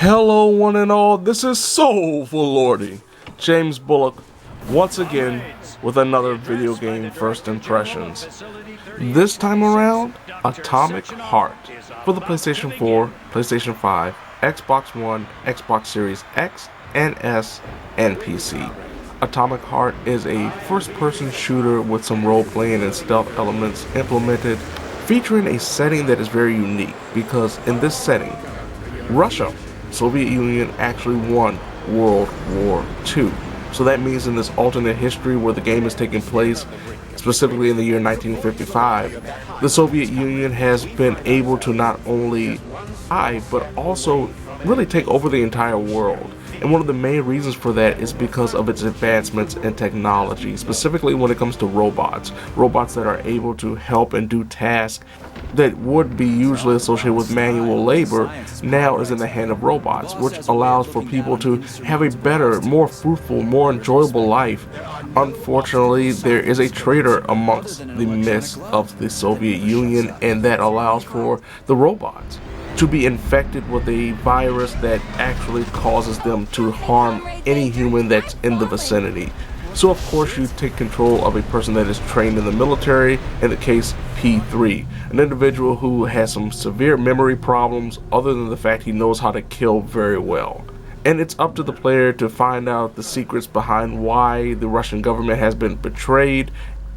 Hello one and all, this is Soulful Lordy, James Bullock, once again with another video game first impressions. This time around, Atomic Heart for the PlayStation 4, PlayStation 5, Xbox One, Xbox Series X and S, and PC. Atomic Heart is a first-person shooter with some role-playing and stealth elements implemented, featuring a setting that is very unique because in this setting, Russia, Soviet Union, actually won World War II. So that means in this alternate history where the game is taking place, specifically in the year 1955, the Soviet Union has been able to not only but also really take over the entire world. And one of the main reasons for that is because of its advancements in technology, specifically when it comes to robots. Robots that are able to help and do tasks that would be usually associated with manual labor now is in the hand of robots, which allows for people to have a better, more fruitful, more enjoyable life. Unfortunately, there is a traitor amongst the midst of the Soviet Union, and that allows for the robots to be infected with a virus that actually causes them to harm any human that's in the vicinity. So of course you take control of a person that is trained in the military, in the case P3, an individual who has some severe memory problems other than the fact he knows how to kill very well. And it's up to the player to find out the secrets behind why the Russian government has been betrayed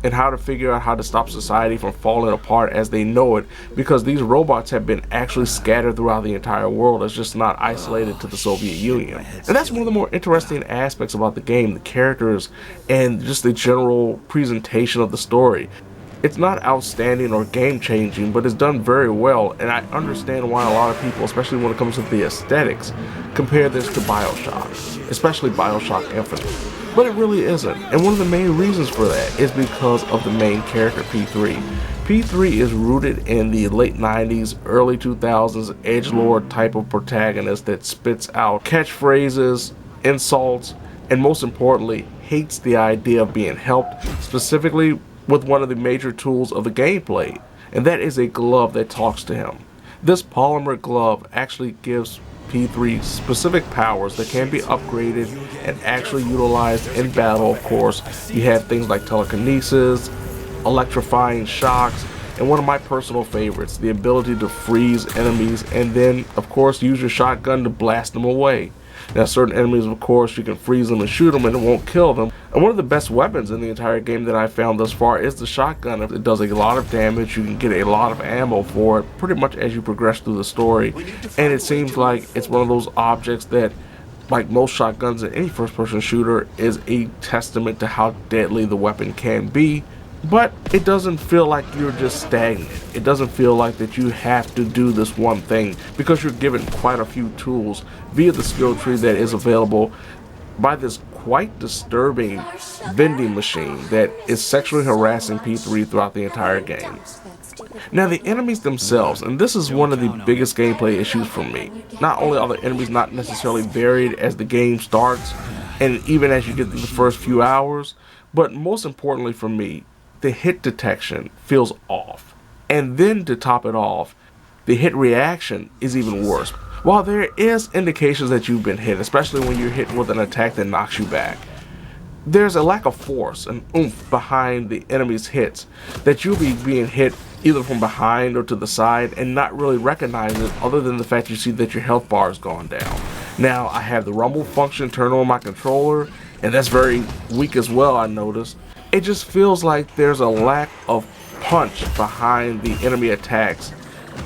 and how to figure out how to stop society from falling apart as they know it, because these robots have been actually scattered throughout the entire world. It's just not isolated to the Soviet Union. And that's one of the more interesting aspects about the game, the characters and just the general presentation of the story. It's not outstanding or game-changing, but it's done very well, and I understand why a lot of people, especially when it comes to the aesthetics, compare this to BioShock, especially BioShock Infinite. But it really isn't, and one of the main reasons for that is because of the main character, P3. P3 is rooted in the late 90s, early 2000s edgelord type of protagonist that spits out catchphrases, insults, and most importantly, hates the idea of being helped, specifically with one of the major tools of the gameplay, and that is a glove that talks to him. This polymer glove actually gives P3 specific powers that can be upgraded and actually utilized in battle. Of course, you have things like telekinesis, electrifying shocks, and one of my personal favorites, the ability to freeze enemies and then, of course, use your shotgun to blast them away. Now, certain enemies, of course, you can freeze them and shoot them and it won't kill them. And one of the best weapons in the entire game that I've found thus far is the shotgun. It does a lot of damage. You can get a lot of ammo for it pretty much as you progress through the story. And it seems like it's one of those objects that, like most shotguns in any first-person shooter, is a testament to how deadly the weapon can be. But it doesn't feel like you're just stagnant. It doesn't feel like that you have to do this one thing, because you're given quite a few tools via the skill tree that is available by this quite disturbing vending machine that is sexually harassing P3 throughout the entire game. Now, the enemies themselves, and this is one of the biggest gameplay issues for me. Not only are the enemies not necessarily varied as the game starts and even as you get through the first few hours, but most importantly for me, the hit detection feels off. And then to top it off, the hit reaction is even worse. While there is indications that you've been hit, especially when you're hit with an attack that knocks you back, there's a lack of force and oomph behind the enemy's hits that you'll be being hit either from behind or to the side and not really recognize it, other than the fact you see that your health bar has gone down. Now, I have the rumble function turned on my controller, and that's very weak as well, I noticed. It just feels like there's a lack of punch behind the enemy attacks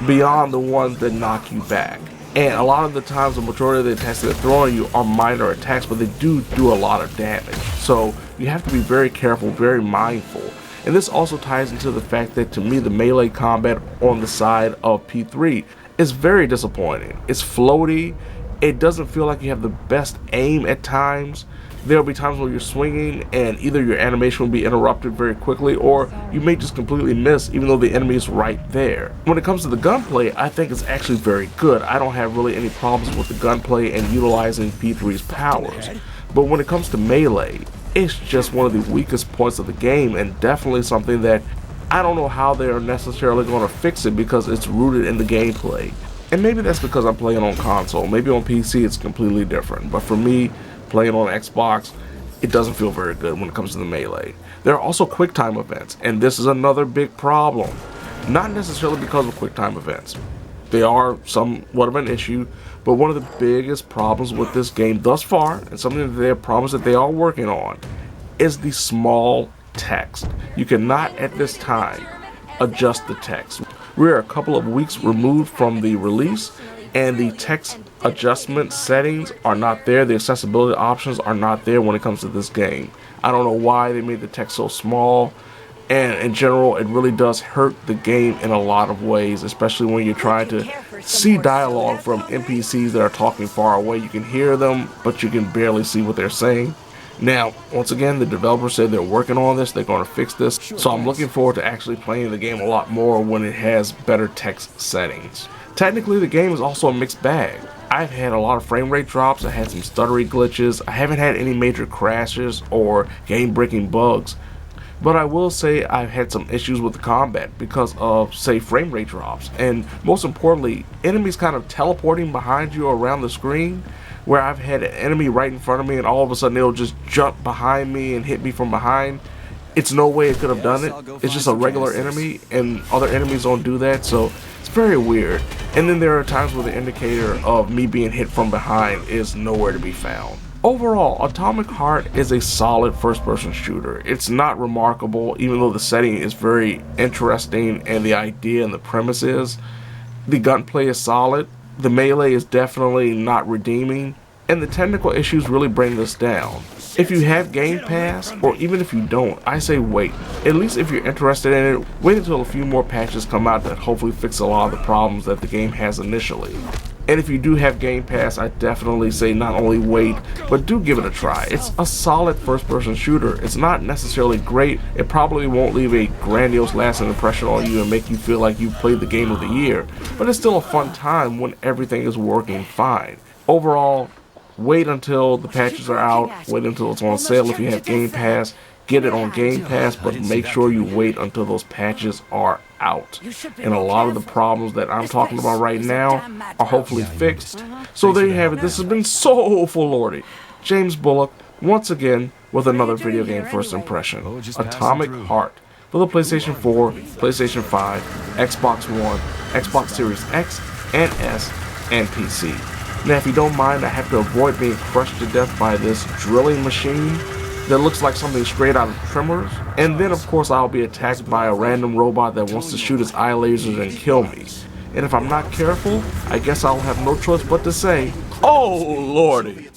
beyond the ones that knock you back. And a lot of the times, the majority of the attacks that they're throwing you are minor attacks, but they do a lot of damage. So you have to be very careful, very mindful. And this also ties into the fact that, to me, the melee combat on the side of P3 is very disappointing. It's floaty. It doesn't feel like you have the best aim at times. There'll be times where you're swinging and either your animation will be interrupted very quickly, or you may just completely miss even though the enemy is right there. When it comes to the gunplay, I think it's actually very good. I don't have really any problems with the gunplay and utilizing P3's powers. But when it comes to melee, it's just one of the weakest points of the game, and definitely something that I don't know how they're necessarily going to fix it, because it's rooted in the gameplay. And maybe that's because I'm playing on console. Maybe on PC it's completely different. But for me, playing on Xbox, it doesn't feel very good when it comes to the melee. There are also QuickTime events, and this is another big problem. Not necessarily because of QuickTime events. They are somewhat of an issue, but one of the biggest problems with this game thus far, and something that they have promised that they are working on, is the small text. You cannot at this time adjust the text. We're a couple of weeks removed from the release, and the text adjustment settings are not there. The accessibility options are not there when it comes to this game. I don't know why they made the text so small, and in general it really does hurt the game in a lot of ways, especially when you're trying to see dialogue from NPCs that are talking far away. You can hear them, but you can barely see what they're saying. Now, once again, the developers said they're working on this, they're going to fix this, so I'm looking forward to actually playing the game a lot more when it has better text settings. Technically, the game is also a mixed bag. I've had a lot of frame rate drops, I had some stuttery glitches, I haven't had any major crashes or game-breaking bugs, but I will say I've had some issues with the combat because of, say, frame rate drops, and most importantly, enemies kind of teleporting behind you around the screen, where I've had an enemy right in front of me and all of a sudden it'll just jump behind me and hit me from behind. It's no way it could have done it. It's just a regular enemy, and other enemies don't do that, so it's very weird. And then there are times where the indicator of me being hit from behind is nowhere to be found. Overall, Atomic Heart is a solid first-person shooter. It's not remarkable, even though the setting is very interesting and the idea and the premise is. The gunplay is solid. The melee is definitely not redeeming, and the technical issues really bring this down. If you have Game Pass, or even if you don't, I say wait. At least if you're interested in it, wait until a few more patches come out that hopefully fix a lot of the problems that the game has initially. And if you do have Game Pass, I definitely say not only wait, but do give it a try. It's a solid first-person shooter. It's not necessarily great. It probably won't leave a grandiose lasting impression on you and make you feel like you played the game of the year, but it's still a fun time when everything is working fine. Overall, wait until the patches are out. Wait until it's on sale if you have Game Pass. Get it on Game Pass, but make sure you wait until those patches are out. And a lot of the problems that I'm talking about right now are hopefully fixed. So there you have it. This has been Soulful Lordy. James Bullock, once again, with another video game first impression. Atomic Heart. For the PlayStation 4, PlayStation 5, Xbox One, Xbox Series X and S, and PC. Now, if you don't mind, I have to avoid being crushed to death by this drilling machine that looks like something straight out of Tremors, and then of course I'll be attacked by a random robot that wants to shoot its eye lasers and kill me. And if I'm not careful, I guess I'll have no choice but to say, oh lordy.